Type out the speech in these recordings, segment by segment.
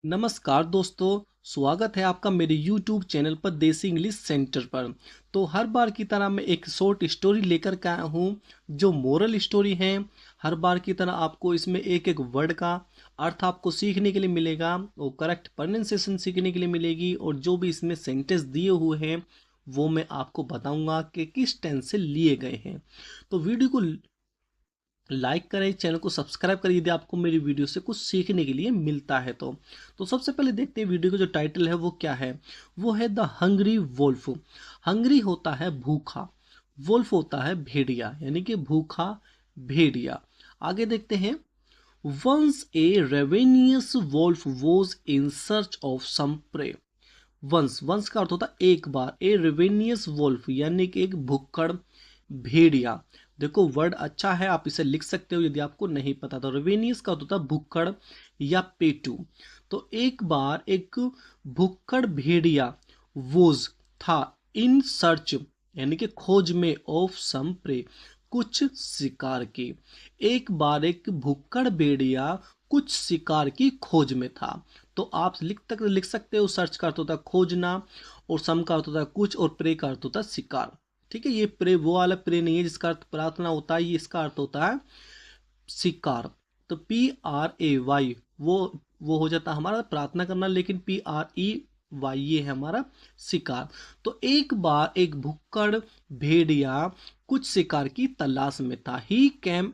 नमस्कार दोस्तों, स्वागत है आपका मेरे YouTube चैनल पर देसी इंग्लिश सेंटर पर। तो हर बार की तरह मैं एक शॉर्ट स्टोरी लेकर के आया हूँ जो मोरल स्टोरी है। हर बार की तरह आपको इसमें एक एक वर्ड का अर्थ आपको सीखने के लिए मिलेगा और करेक्ट प्रोनाउंसिएशन सीखने के लिए मिलेगी, और जो भी इसमें सेंटेंस दिए हुए हैं वो मैं आपको बताऊंगा कि किस टेंस से लिए गए हैं। तो वीडियो को लाइक करें, चैनल को सब्सक्राइब करिए यदि आपको मेरी वीडियो से कुछ सीखने के लिए मिलता है तो सबसे पहले देखते हैं वीडियो का जो टाइटल है वो क्या है। वो है द हंग्री वोल्फ। हंग्री होता है भूखा, वोल्फ होता है भेड़िया, यानी कि भूखा भेड़िया। आगे देखते हैं। Once a ravenous wolf was in search of some prey. Once, once का अर्थ होता है एक बार। ए रेवेनियस वोल्फ यानी कि एक भुक्कड़ भेड़िया। देखो वर्ड अच्छा है, आप इसे लिख सकते हो यदि आपको नहीं पता। तो रेवेनियस का होता है भुक्कड़ या पेटू। तो एक बार एक भुक्कड़ भेड़िया वोज था इन सर्च यानी कि खोज में ऑफ सम प्रे, कुछ शिकार की। एक बार एक भुक्कड़ भेड़िया कुछ शिकार की खोज में था। तो आप लिख सकते हो सर्च का अर्थ होता है खोजना, और सम का अर्थ होता है कुछ, और प्रे का अर्थ होता है शिकार। ठीक है, ये प्रे वो वाला प्रे नहीं है जिसका अर्थ प्रार्थना होता है, ये इसका अर्थ होता है शिकार। तो PRAY वो हो जाता है हमारा प्रार्थना करना, लेकिन PREY ये है हमारा शिकार। तो एक बार एक भुक्कड़ भेड़िया कुछ शिकार की तलाश में था। He came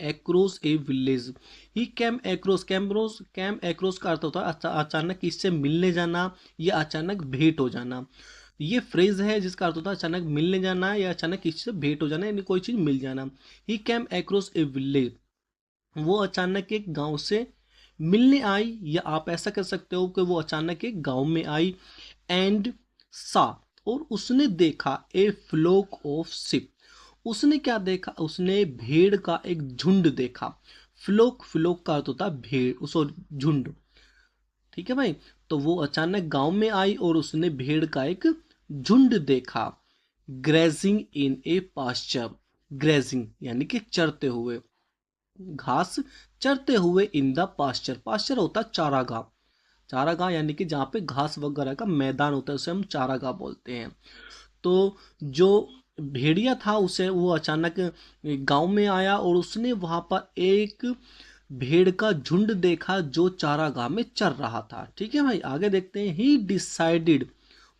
across a village. He came across, came across का अर्थ होता है अचानक किससे मिलने जाना या अचानक भेंट हो जाना। ये फ्रेज है जिसका अर्थ होता है अचानक मिलने जाना या अचानक किसी से भेंट हो जाना, यानी कोई चीज मिल जाना। ही कैम एक्रोस ए विलेज, वो अचानक एक गांव से मिलने आई, या आप ऐसा कर सकते हो कि वो अचानक एक गांव में आई। एंड सा, और उसने देखा ए फ्लोक ऑफ शिप। उसने क्या देखा, उसने भेड़ का एक झुंड देखा। फ्लोक, फ्लोक का अर्थ होता है भेड़, उसो झुंड। ठीक है भाई। तो वो अचानक गांव में आई और उसने भेड़ का एक झुंड देखा। Grazing in a pasture. Grazing यानी कि चरते हुए, घास चरते हुए इन द पास्चर। पास्चर होता है चारागाह। चारागाह यानी कि जहाँ पे घास वगैरह का मैदान होता है उसे हम चारागाह बोलते हैं। तो जो भेड़िया था उसे वो अचानक गांव में आया और उसने वहां पर एक भेड़ का झुंड देखा जो चारागाह में चर रहा था। ठीक है भाई, आगे देखते हैं। ही डिसाइडेड,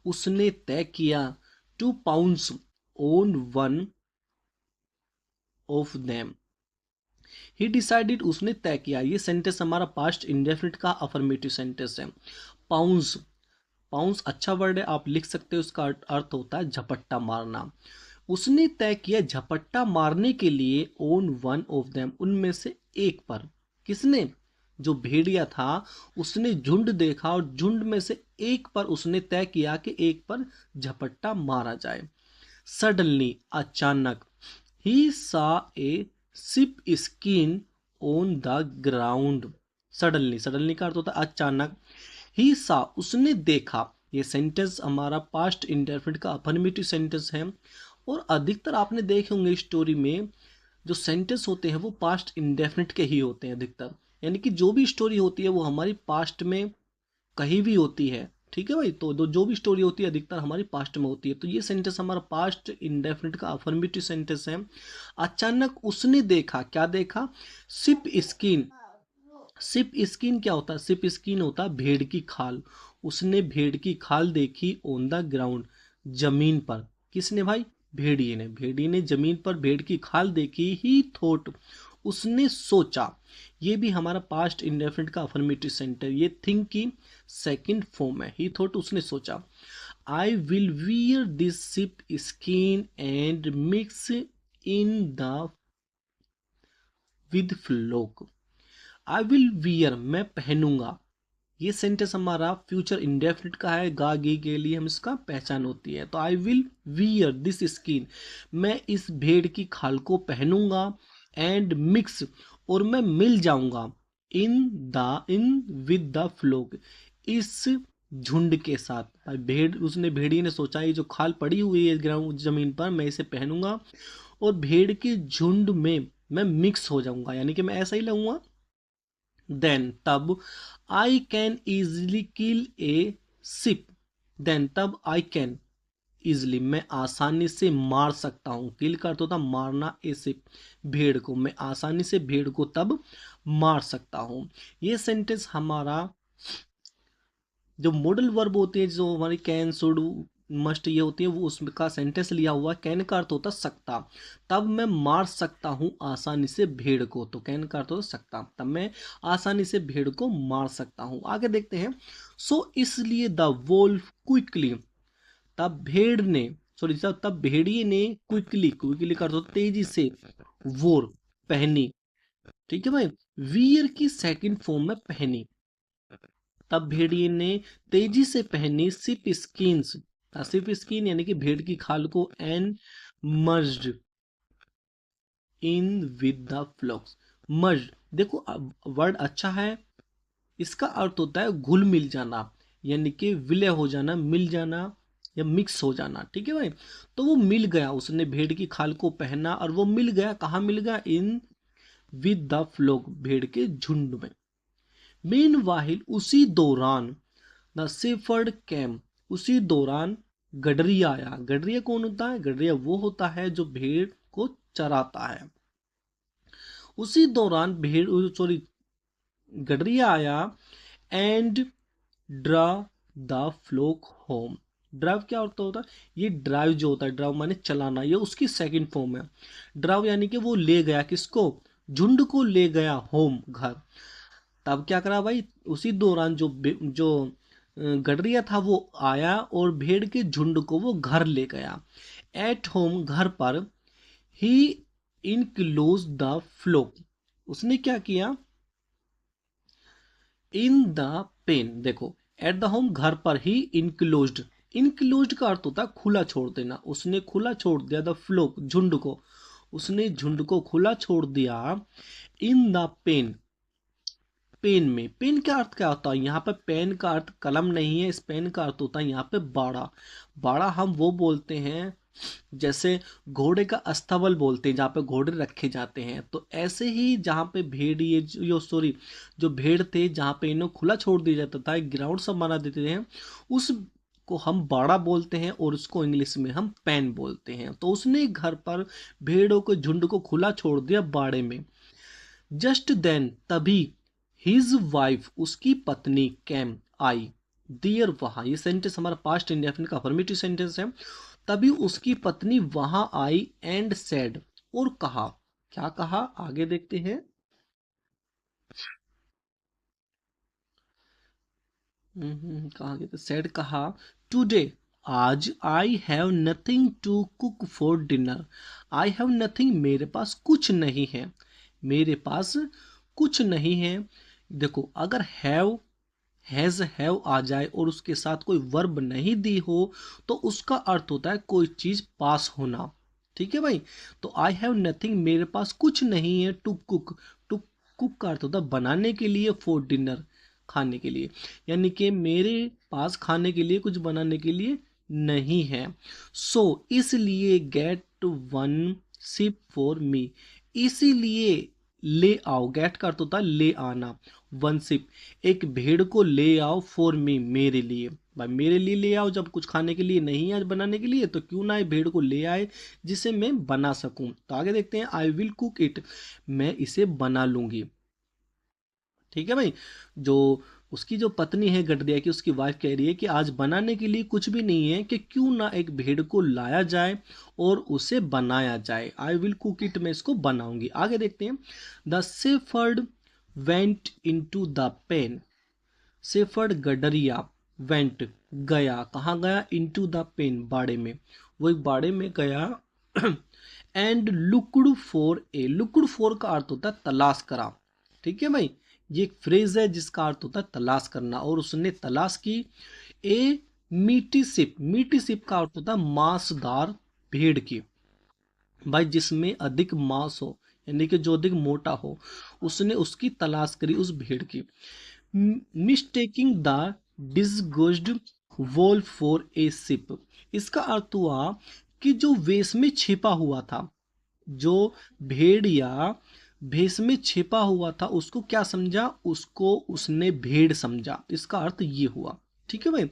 उसने तय किया, to pounce on one of them. He decided, उसने तय किया। ये सेंटेंस हमारा पास्ट इंडेफिनिट का अफर्मेटिव सेंटेंस है। पाउंस, पाउंस अच्छा वर्ड है, आप लिख सकते हो। उसका अर्थ होता है झपट्टा मारना। उसने तय किया झपट्टा मारने के लिए ऑन वन ऑफ देम, उनमें से एक पर। किसने, जो भेड़िया था उसने झुंड देखा और झुंड में से एक पर उसने तय किया कि एक पर झपट्टा मारा जाए। सडनली, अचानक। ही सा ए ship skin on the ground. Suddenly, suddenly का अर्थ होता है अचानक। ही सा, उसने देखा। ये सेंटेंस हमारा पास्ट इंडेफिनिट का अफर्मेटिव सेंटेंस है। और अधिकतर आपने देखे होंगे स्टोरी में जो सेंटेंस होते हैं वो पास्ट इंडेफिनिट के ही होते हैं अधिकतर। यानी कि जो भी स्टोरी होती है वो हमारी पास्ट में कहीं भी होती है। ठीक है भाई, तो जो भी स्टोरी होती है अधिकतर हमारी पास्ट में होती है। तो ये सेंटेंस हमारा पास्ट इंडेफिनिट का अफर्मेटिव सेंटेंस है। अचानक उसने देखा, क्या देखा, शिप स्किन। शिप स्किन क्या होता है, शिप स्किन होता है भेड़ की खाल। उसने भेड़ की खाल देखी ऑन द ग्राउंड, जमीन पर। किसने भाई, भेड़िए ने। भेड़िए ने जमीन पर भेड़ की खाल देखी। ही थॉट, उसने सोचा। ये भी हमारा पास्ट इंडेफिनिट का अफर्मेटिव सेंटेंस, ये थिंक की सेकंड फॉर्म है। ही थॉट, उसने सोचा। I will wear this sheep skin and mix in the with flock. I will wear, मैं पहनूंगा। ये सेंटेंस हमारा फ्यूचर इंडेफिनिट का है। गा गी के लिए हम इसका पहचान होती है। तो आई विल वियर दिस स्किन, मैं इस भेड़ की खाल को पहनूंगा। एंड मिक्स, और मैं मिल जाऊंगा। इन विद द फ्लोक, इस झुंड के साथ। भाई भेड़, उसने, भेड़िए ने सोचा ये जो खाल पड़ी हुई है ग्राउंड जमीन पर, मैं इसे पहनूंगा और भेड़ के झुंड में मैं मिक्स हो जाऊंगा, यानी कि मैं ऐसा ही लगूंगा। देन, तब, I can easily kill a sheep then, तब आई कैन इजिली मैं आसानी से मार सकता हूँ, किल का अर्थ होता मारना, ए शिप भेड़ को, मैं आसानी से भेड़ को तब मार सकता हूँ। ये सेंटेंस हमारा जो मॉडल वर्ब होती है, जो हमारी कैन शुड मस्ट ये होती है, वो उसका सेंटेंस लिया हुआ। कैन का अर्थ होता सकता, तब मैं मार सकता हूँ आसानी से भेड़ को, तो कैन का अर्थ होता सकता, तब मैं आसानी से भेड़ को मार सकता हूँ। आगे देखते हैं। सो इसलिए द वोल्फ क्विकली, तब भेड़ ने, सॉरी तब भेड़िए ने क्विकली, क्विकली का अर्थ होता तेजी से, वोर पहनी, ठीक है भाई, वियर की सेकंड फॉर्म में पहनी, तब भेड़िए ने तेजी से पहनी सिप स्किन्स, सिप स्किन यानी कि भेड़ की खाल को, and merged in with the flocks. Merge, देखो वर्ड अच्छा है, इसका अर्थ होता है घुल मिल जाना, यानी कि विलय हो जाना, मिल जाना या मिक्स हो जाना, ठीक है भाई। तो वो मिल गया, उसने भेड़ की खाल को पहना और वो मिल गया, कहाँ मिल गया, इन विद द फ्लॉक, भेड़ के झुंड में। मीनवाहिल, उसी दौरान, द शेफर्ड कैम, उसी दौरान गडरिया आया। गडरिया कौन होता है, गडरिया वो होता है जो भेड़ को चराता है। उसी दौरान भेड़, सॉरी, गडरिया आया, and draw the flock home. Drive क्या होता है, ये ड्राइव जो होता है, ड्राइव माने चलाना, ये उसकी सेकंड फॉर्म है। ड्राइव यानी कि वो ले गया, किसको, झुंड को ले गया होम, घर। तब क्या करा भाई, उसी दौरान जो गडरिया था वो आया और भेड़ के झुंड को वो घर ले गया। एट होम, घर पर, ही इनक्लोज द फ्लोक, उसने क्या किया, इन द पेन, देखो एट द होम, घर पर, ही इनक्लोज्ड, इनक्लोज्ड का अर्थ होता है खुला छोड़ देना, उसने खुला छोड़ दिया, द फ्लोक, झुंड को, उसने झुंड को खुला छोड़ दिया, इन द पेन, पेन में। पेन का अर्थ क्या होता है, यहाँ पे पेन का अर्थ कलम नहीं है, इस पेन का अर्थ होता है यहाँ पे बाड़ा। बाड़ा हम वो बोलते हैं जैसे घोड़े का अस्तबल बोलते हैं, जहाँ पे घोड़े रखे जाते हैं, तो ऐसे ही जहाँ पे भेड़, ये जो सॉरी जो भेड़ थे, जहाँ पे इन्हें खुला छोड़ दिया जाता था, एक ग्राउंड सब बना देते थे, उस को हम बाड़ा बोलते हैं और उसको इंग्लिश में हम पेन बोलते हैं। तो उसने घर पर भेड़ों के झुंड को खुला छोड़ दिया बाड़े में। जस्ट देन, तभी, हिज वाइफ, उसकी पत्नी, कैम, आई, दियर, वहां, ये सेंटेंस हमारा पास्ट इंडेफिनिट का अफर्मेटिव सेंटेंस है। तभी उसकी पत्नी वहां आई, एंड सेड, और कहा, क्या कहा, आगे देखते हैं। कहा गया, सेड कहा, टुडे, आज, I have nothing to cook for dinner, I have nothing, मेरे पास कुछ नहीं है, मेरे पास कुछ नहीं है। देखो अगर हैव आ जाए और उसके साथ कोई वर्ब नहीं दी हो तो उसका अर्थ होता है कोई चीज पास होना, ठीक है भाई। तो आई हैव नथिंग, मेरे पास कुछ नहीं है, टू कुक, टू कुक का अर्थ होता है बनाने के लिए, फॉर डिनर, खाने के लिए, यानी कि मेरे पास खाने के लिए कुछ बनाने के लिए नहीं है। सो इसलिए, get one sheep for me, इसीलिए ले आओ, गेट का अर्थ होता है ले आना, वन सिप, एक भेड़ को ले आओ, फॉर मी, मेरे लिए, भाई मेरे लिए ले आओ, जब कुछ खाने के लिए नहीं है आज बनाने के लिए, तो क्यों ना ये भेड़ को ले आए जिसे मैं बना सकूं। तो आगे देखते हैं, आई विल कुक इट, मैं इसे बना लूंगी, ठीक है भाई। जो उसकी जो पत्नी है गठदिया की, उसकी वाइफ कह रही है कि आज बनाने के लिए कुछ भी नहीं है, कि क्यों ना एक भेड़ को लाया जाए और उसे बनाया जाए। आई विल कुक इट, मैं इसको बनाऊंगी। आगे देखते हैं, the shepherd went into the pen, shepherd गडरिया, वेंट, गया, कहाँ गया, इनटू द पेन, बाड़े में, वो एक बाड़े में गया। And looked for a, looked for का अर्थ होता है तलाश करा, ठीक है भाई, ये एक फ्रेज है जिसका अर्थ होता है तलाश करना, और उसने तलाश की, ए मीटी सिप, मीटी सिप का अर्थ होता है मांसदार भेड़ की, भाई जिसमें अधिक मांस हो, यानी कि जो अधिक मोटा हो, उसने उसकी तलाश करी उस भेड़ की। Mistaking the disguised wolf for a sheep, इसका अर्थ हुआ कि जो वेश में छिपा हुआ था, जो भेड़िया भेष में छिपा हुआ था उसको क्या समझा, उसको उसने भेड़ समझा। इसका अर्थ ये हुआ। ठीक है भाई।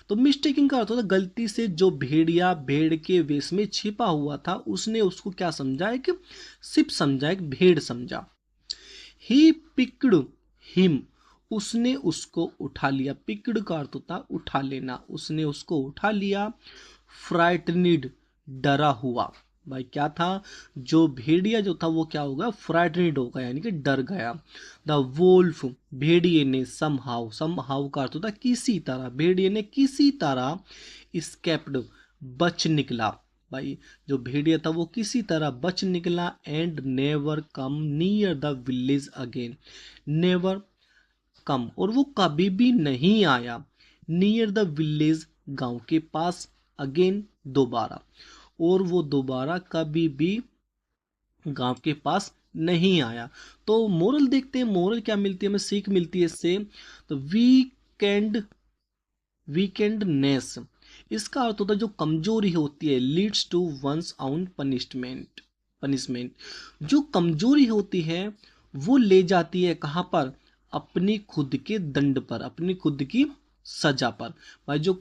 तो मिस्टेकिंग का अर्थ होता है गलती से जो भेड़िया भेड़ के वेश में छिपा हुआ था उसने उसको क्या समझा, एक शिप समझा, एक भेड़ समझा। ही पिक्ड हिम, उसने उसको उठा लिया। पिक्ड का अर्थ होता उठा लेना, उसने उसको उठा लिया। फ्राइटनिड, डरा हुआ। भाई क्या था, जो भेड़िया जो था वो क्या होगा, फ्राइटनिड होगा, यानी कि डर गया। द वोल्फ, भेड़िए ने, समहाउ, समहाउ का अर्थ होता किसी तरह, भेड़िए ने किसी तरह स्केप्ड, बच निकला। भाई जो भेड़िया था वो किसी तरह बच निकला। And never come near the village again, never come, और वो कभी भी नहीं आया। नियर द विलेज, गांव के पास। अगेन, दोबारा, और वो दोबारा कभी भी गांव के पास नहीं आया। तो मोरल देखते हैं, मोरल क्या मिलती है हमें, सीख मिलती है इससे। तो वीकेंडनेस, इसका अर्थ होता है जो कमजोरी होती है, लीड्स टू वंस आउन पनिशमेंट। जो कमजोरी होती है वो ले जाती है कहाँ पर, अपनी खुद के दंड पर, अपनी खुद की सजा पर। भाई जो